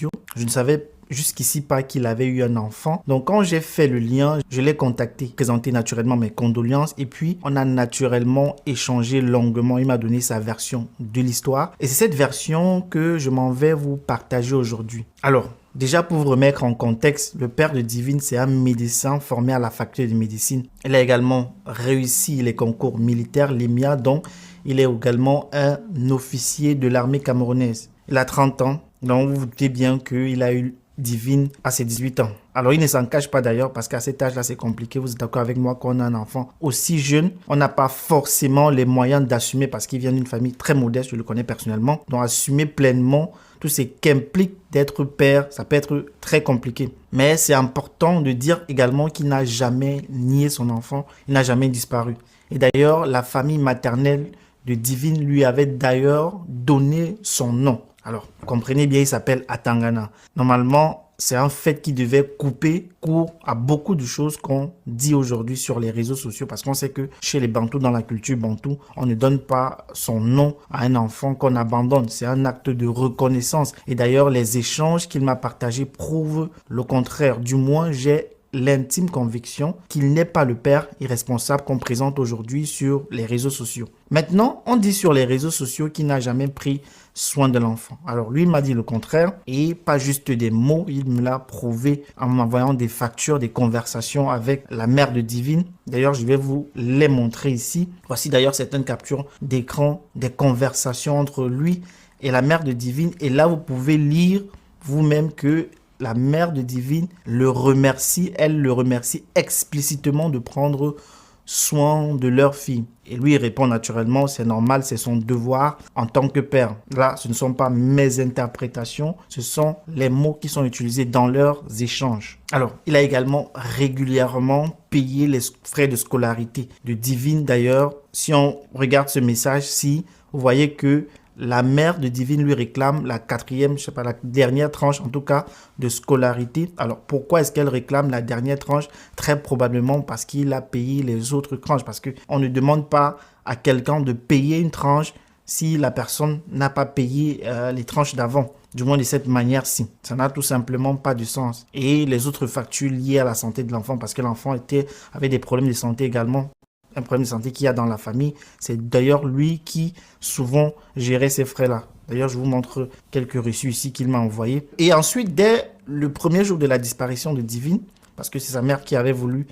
sociaux. Je ne savais jusqu'ici pas qu'il avait eu un enfant. Donc quand j'ai fait le lien, je l'ai contacté, présenté naturellement mes condoléances et puis on a naturellement échangé longuement. Il m'a donné sa version de l'histoire et c'est cette version que je m'en vais vous partager aujourd'hui. Alors, déjà pour vous remettre en contexte, le père de Divine, c'est un médecin formé à la faculté de médecine. Il a également réussi les concours militaires, l'EMIA, dont il est également un officier de l'armée camerounaise. Il a 30 ans, donc vous vous doutez bien qu'il a eu Divine à ses 18 ans. Alors, il ne s'en cache pas d'ailleurs parce qu'à cet âge-là, c'est compliqué. Vous êtes d'accord avec moi qu'on a un enfant aussi jeune. On n'a pas forcément les moyens d'assumer parce qu'il vient d'une famille très modeste, je le connais personnellement. Donc, assumer pleinement tout ce qu'implique d'être père, ça peut être très compliqué. Mais c'est important de dire également qu'il n'a jamais nié son enfant. Il n'a jamais disparu. Et d'ailleurs, la famille maternelle de Divine lui avait d'ailleurs donné son nom. Alors, comprenez bien, il s'appelle Atangana. Normalement, c'est un fait qui devait couper court à beaucoup de choses qu'on dit aujourd'hui sur les réseaux sociaux parce qu'on sait que chez les Bantous, dans la culture Bantou, on ne donne pas son nom à un enfant qu'on abandonne. C'est un acte de reconnaissance. Et d'ailleurs, les échanges qu'il m'a partagés prouvent le contraire. Du moins, j'ai l'intime conviction qu'il n'est pas le père irresponsable qu'on présente aujourd'hui sur les réseaux sociaux. Maintenant, on dit sur les réseaux sociaux qu'il n'a jamais pris soin de l'enfant. Alors lui, il m'a dit le contraire et pas juste des mots, il me l'a prouvé en m'envoyant des factures, des conversations avec la mère de Divine. D'ailleurs, je vais vous les montrer ici. Voici d'ailleurs certaines captures d'écran des conversations entre lui et la mère de Divine. Et là, vous pouvez lire vous-même que la mère de Divine le remercie, elle le remercie explicitement de prendre soin de leur fille. Et lui, il répond naturellement, c'est normal, c'est son devoir en tant que père. Là, ce ne sont pas mes interprétations, ce sont les mots qui sont utilisés dans leurs échanges. Alors, il a également régulièrement payé les frais de scolarité de Divine. D'ailleurs, si on regarde ce message-ci, vous voyez que la mère de Divine lui réclame la quatrième, je sais pas, la dernière tranche en tout cas de scolarité. Alors pourquoi est-ce qu'elle réclame la dernière tranche? Très probablement parce qu'il a payé les autres tranches. Parce qu'on ne demande pas à quelqu'un de payer une tranche si la personne n'a pas payé les tranches d'avant. Du moins de cette manière-ci. Ça n'a tout simplement pas de sens. Et les autres factures liées à la santé de l'enfant parce que l'enfant avait des problèmes de santé également. Un problème de santé qu'il y a dans la famille. C'est d'ailleurs lui qui souvent gérait ces frais-là. D'ailleurs, je vous montre quelques reçus ici qu'il m'a envoyés. Et ensuite, dès le premier jour de la disparition de Divine, parce que c'est sa mère qui avait voulu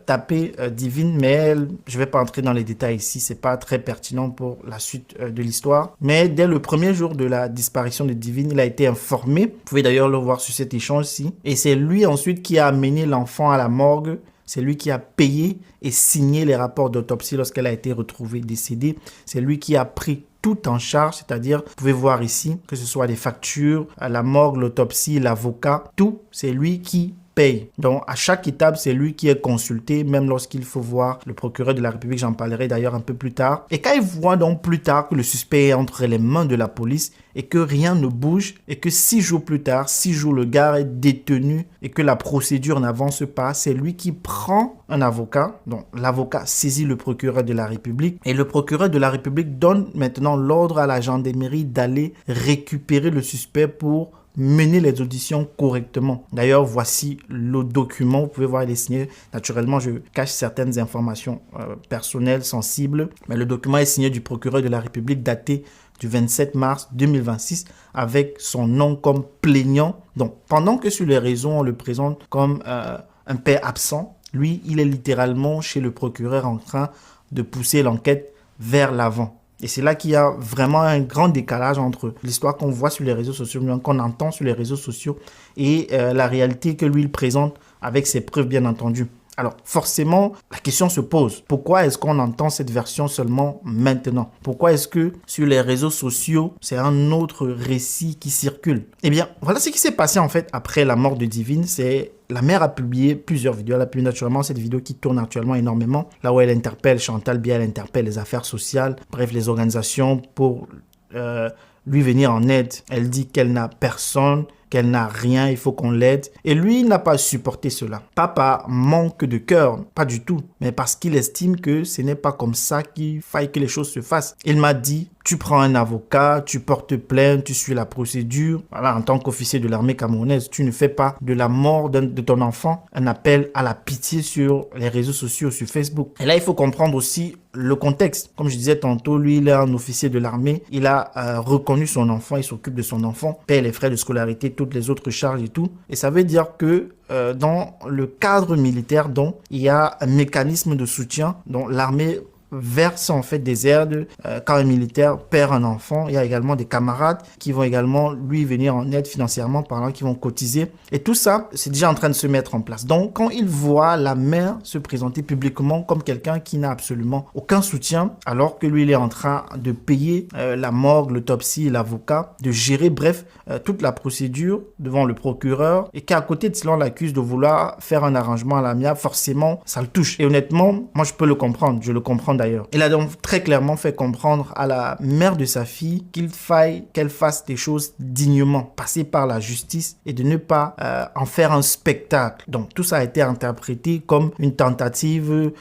taper Divine, mais elle, je ne vais pas entrer dans les détails ici, c'est pas très pertinent pour la suite de l'histoire. Mais dès le premier jour de la disparition de Divine, il a été informé. Vous pouvez d'ailleurs le voir sur cet échange-ci. Et c'est lui ensuite qui a amené l'enfant à la morgue. C'est lui qui a payé et signé les rapports d'autopsie lorsqu'elle a été retrouvée décédée. C'est lui qui a pris tout en charge, c'est-à-dire, vous pouvez voir ici, que ce soit les factures, la morgue, l'autopsie, l'avocat, tout, c'est lui qui paye. Donc, à chaque étape, c'est lui qui est consulté, même lorsqu'il faut voir le procureur de la République. J'en parlerai d'ailleurs un peu plus tard. Et quand il voit donc plus tard que le suspect est entre les mains de la police et que rien ne bouge et que 6 jours plus tard, 6 jours, le gars est détenu et que la procédure n'avance pas, c'est lui qui prend un avocat. Donc, l'avocat saisit le procureur de la République et le procureur de la République donne maintenant l'ordre à la gendarmerie d'aller récupérer le suspect pour mener les auditions correctement. D'ailleurs, voici le document. Vous pouvez voir, il est signé. Naturellement, je cache certaines informations personnelles, sensibles. Mais le document est signé du procureur de la République daté du 27 mars 2026 avec son nom comme plaignant. Donc, pendant que sur les réseaux, on le présente comme un père absent, lui, il est littéralement chez le procureur en train de pousser l'enquête vers l'avant. Et c'est là qu'il y a vraiment un grand décalage entre l'histoire qu'on voit sur les réseaux sociaux, qu'on entend sur les réseaux sociaux et la réalité que lui, il présente avec ses preuves, bien entendu. Alors, forcément, la question se pose. Pourquoi est-ce qu'on entend cette version seulement maintenant? Pourquoi est-ce que sur les réseaux sociaux, c'est un autre récit qui circule? Eh bien, voilà ce qui s'est passé en fait après la mort de Divine. C'est la mère a publié plusieurs vidéos. Elle a publié naturellement cette vidéo qui tourne actuellement énormément. Là où elle interpelle Chantal Biya, elle interpelle les affaires sociales, bref, les organisations pour lui venir en aide. Elle dit qu'elle n'a personne, qu'elle n'a rien, il faut qu'on l'aide. Et lui n'a pas supporté cela. Pas par manque de cœur, pas du tout, mais parce qu'il estime que ce n'est pas comme ça qu'il faille que les choses se fassent. Il m'a dit, tu prends un avocat, tu portes plainte, tu suis la procédure. Voilà, en tant qu'officier de l'armée camerounaise, tu ne fais pas de la mort de ton enfant un appel à la pitié sur les réseaux sociaux, sur Facebook. Et là, il faut comprendre aussi le contexte. Comme je disais tantôt, lui, il est un officier de l'armée. Il a reconnu son enfant, il s'occupe de son enfant, paie les frais de scolarité, toutes les autres charges et tout. Et ça veut dire que dans le cadre militaire, donc, il y a un mécanisme de soutien dont l'armée verse en fait des aides quand un militaire perd un enfant. Il y a également des camarades qui vont également lui venir en aide financièrement parlant, qui vont cotiser. Et tout ça, c'est déjà en train de se mettre en place. Donc, quand il voit la mère se présenter publiquement comme quelqu'un qui n'a absolument aucun soutien, alors que lui, il est en train de payer la morgue, l'autopsie, l'avocat, de gérer, bref, toute la procédure devant le procureur, et qu'à côté de cela, on l'accuse de vouloir faire un arrangement à l'amiable, forcément, ça le touche. Et honnêtement, moi, je peux le comprendre. Je le comprends d'ailleurs. Il a donc très clairement fait comprendre à la mère de sa fille qu'il faille qu'elle fasse des choses dignement, passer par la justice et de ne pas en faire un spectacle. Donc tout ça a été interprété comme une tentative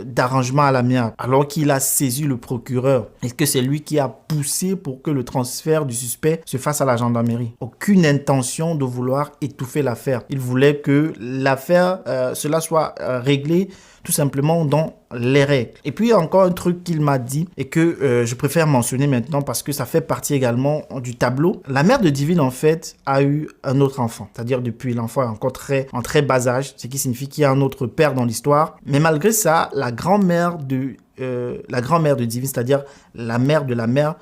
d'arrangement à l'amiable, alors qu'il a saisi le procureur et que c'est lui qui a poussé pour que le transfert du suspect se fasse à la gendarmerie. Aucune intention de vouloir étouffer l'affaire. Il voulait que l'affaire, cela soit réglé tout simplement dans les règles. Et puis, il y a encore un truc qu'il m'a dit et que je préfère mentionner maintenant parce que ça fait partie également du tableau. La mère de Divine, en fait, a eu un autre enfant. C'est-à-dire depuis l'enfant est encore en très bas âge, ce qui signifie qu'il y a un autre père dans l'histoire. Mais malgré ça, la grand-mère de Divine, c'est-à-dire la mère de la mère,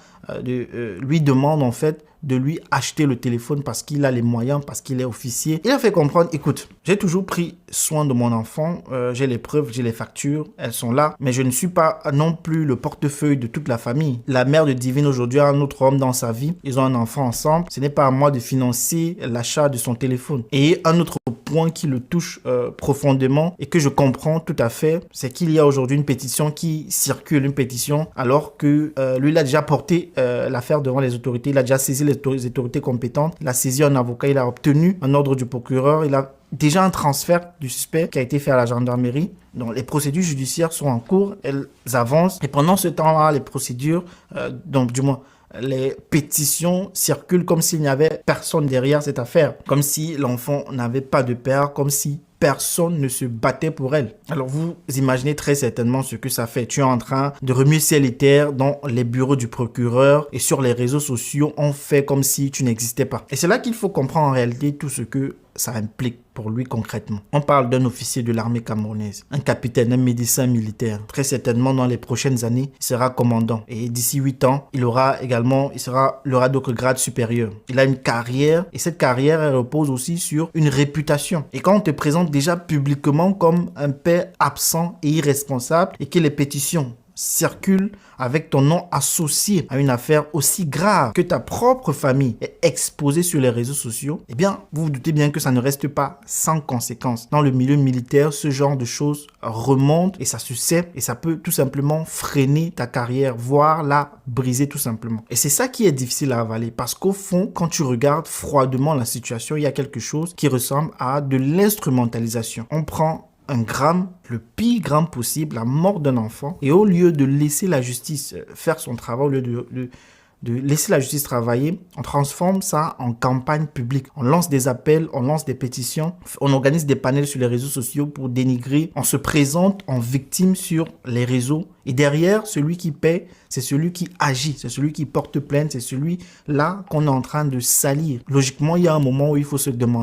lui demande en fait de lui acheter le téléphone parce qu'il a les moyens, parce qu'il est officier. Il a fait comprendre, écoute, j'ai toujours pris soin de mon enfant, j'ai les preuves, j'ai les factures, elles sont là, mais je ne suis pas non plus le portefeuille de toute la famille. La mère de Divine aujourd'hui a un autre homme dans sa vie, ils ont un enfant ensemble, ce n'est pas à moi de financer l'achat de son téléphone. Et un autre point qui le touche profondément et que je comprends tout à fait, c'est qu'il y a aujourd'hui une pétition qui circule, une pétition, alors que lui, il a déjà porté l'affaire devant les autorités, il a déjà saisi les autorités compétentes, il a saisi un avocat, il a obtenu un ordre du procureur, il a déjà un transfert du suspect qui a été fait à la gendarmerie. Donc les procédures judiciaires sont en cours, elles avancent. Et pendant ce temps-là, les procédures, donc du moins les pétitions circulent comme s'il n'y avait personne derrière cette affaire, comme si l'enfant n'avait pas de père, comme si personne ne se battait pour elle. Alors vous imaginez très certainement ce que ça fait. Tu es en train de remuer ciel et terre dans les bureaux du procureur et sur les réseaux sociaux, on fait comme si tu n'existais pas. Et c'est là qu'il faut comprendre en réalité tout ce que ça implique pour lui concrètement. On parle d'un officier de l'armée camerounaise, un capitaine, un médecin militaire. Très certainement dans les prochaines années, il sera commandant. Et d'ici 8 ans, il aura d'autres grades supérieurs. Il a une carrière et cette carrière, elle repose aussi sur une réputation. Et quand on te présente déjà publiquement comme un père absent et irresponsable et que les pétitions circulent avec ton nom associé à une affaire aussi grave que ta propre famille est exposée sur les réseaux sociaux, eh bien, vous vous doutez bien que ça ne reste pas sans conséquences. Dans le milieu militaire, ce genre de choses remonte et ça se sait et ça peut tout simplement freiner ta carrière, voire la briser tout simplement. Et c'est ça qui est difficile à avaler parce qu'au fond, quand tu regardes froidement la situation, il y a quelque chose qui ressemble à de l'instrumentalisation. On prend un drame, le pire drame possible, la mort d'un enfant. Et au lieu de laisser la justice faire son travail, au lieu de laisser la justice travailler, on transforme ça en campagne publique. On lance des appels, on lance des pétitions, on organise des panels sur les réseaux sociaux pour dénigrer. On se présente en victime sur les réseaux. Et derrière, celui qui paie, c'est celui qui agit, c'est celui qui porte plainte, c'est celui-là qu'on est en train de salir. Logiquement, il y a un moment où il faut se demander